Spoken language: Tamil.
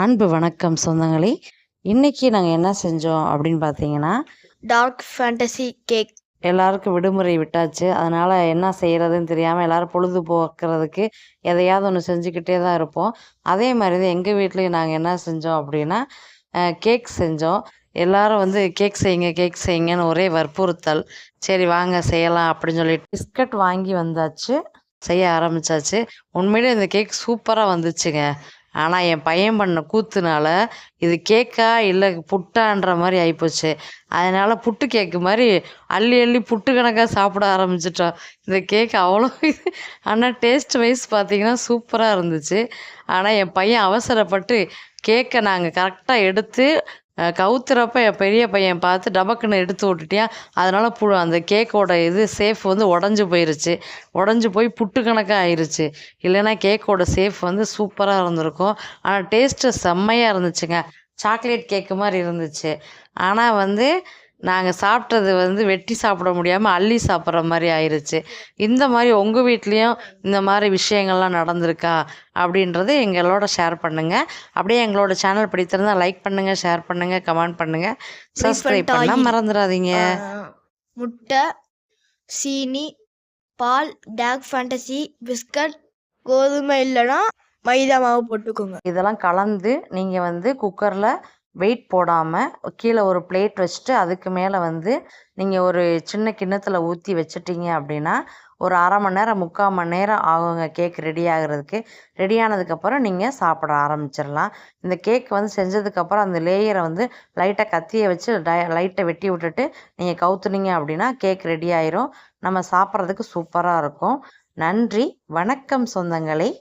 அன்பு வணக்கம் சொந்தங்களே. இன்னைக்கு நாங்கள் என்ன செஞ்சோம் அப்படின்னு பார்த்தீங்கன்னா, டார்க் ஃபேண்டசி கேக். எல்லாருக்கும் விடுமுறை விட்டாச்சு. அதனால் என்ன செய்கிறதுன்னு தெரியாமல் எல்லோரும் பொழுதுபோக்குறதுக்கு எதையாவது ஒன்று செஞ்சுக்கிட்டே தான் இருப்போம். அதே மாதிரி தான் எங்கள் வீட்லேயும் நாங்கள் என்ன செஞ்சோம் அப்படின்னா, கேக் செஞ்சோம். எல்லாரும் வந்து கேக் செய்யுங்க கேக் செய்யுங்கன்னு ஒரே வற்புறுத்தல். சரி வாங்க செய்யலாம் அப்படின்னு சொல்லிட்டு பிஸ்கட் வாங்கி வந்தாச்சு, செய்ய ஆரம்பித்தாச்சு. உண்மையிலே இந்த கேக் சூப்பராக வந்துச்சுங்க. ஆனால் என் பையன் பண்ண கூத்துனால இது கேக்கா இல்லை புட்டான்ற மாதிரி ஆகிப்போச்சு. அதனால் புட்டு கேக்கு மாதிரி அள்ளி அள்ளி புட்டு கணக்காக சாப்பிட ஆரம்பிச்சிட்டோம். இந்த கேக் அவ்வளோ ஆனால் டேஸ்ட் வைஸ் பார்த்திங்கன்னா சூப்பராக இருந்துச்சு. ஆனால் என் பையன் அவசரப்பட்டு கேக்கை நாங்கள் கரெக்டாக எடுத்து கவுத்துறப்ப என் பெரிய பையன் பார்த்து டபக்குன்னு எடுத்து விட்டுட்டியான். அதனால் அந்த கேக்கோட சேஃப் வந்து உடஞ்சி போயிருச்சு. உடஞ்சி போய் புட்டு கணக்காக ஆயிடுச்சு. இல்லைன்னா கேக்கோட சேஃப் வந்து சூப்பராக இருந்திருக்கும். ஆனால் டேஸ்ட்டு செம்மையாக இருந்துச்சுங்க. சாக்லேட் கேக்கு மாதிரி இருந்துச்சு. ஆனால் வந்து நாங்கள் சாப்பிட்டது வந்து வெட்டி சாப்பிட முடியாமல் அள்ளி சாப்பிட்ற மாதிரி ஆயிடுச்சு. இந்த மாதிரி உங்கள் வீட்லேயும் இந்த மாதிரி விஷயங்கள்லாம் நடந்திருக்கா அப்படின்றத எங்களோட ஷேர் பண்ணுங்கள். அப்படியே எங்களோட சேனல் பிடித்திருந்தால் லைக் பண்ணுங்கள், ஷேர் பண்ணுங்கள், கமெண்ட் பண்ணுங்கள், சப்ஸ்கிரைப் பண்ண மறந்துடாதீங்க. முட்டை, சீனி, பால், டார்க் ஃபேண்டசி, பிஸ்கட், கோதுமை இல்லைன்னா மைதா மாவு போட்டுக்கோங்க. இதெல்லாம் கலந்து நீங்கள் வந்து குக்கரில் வெயிட் போடாமல் கீழே ஒரு பிளேட் வச்சுட்டு அதுக்கு மேலே வந்து நீங்கள் ஒரு சின்ன கிண்ணத்தில் ஊற்றி வச்சிட்டிங்க அப்படின்னா ஒரு 1/2 மணி நேரம் 3/4 மணி நேரம் ஆகுங்க கேக் ரெடி ஆகிறதுக்கு. ரெடி ஆனதுக்கப்புறம் நீங்கள் சாப்பிட ஆரம்பிச்சிடலாம். இந்த கேக் வந்து செஞ்சதுக்கப்புறம் அந்த லேயரை வந்து லைட்டாக கத்தியை வச்சு லைட்டை வெட்டி விட்டுட்டு நீங்கள் கவுத்துனீங்க அப்படின்னா கேக் ரெடி ஆயிரும். நம்ம சாப்பிட்றதுக்கு சூப்பராக இருக்கும். நன்றி, வணக்கம் சொந்தங்களே.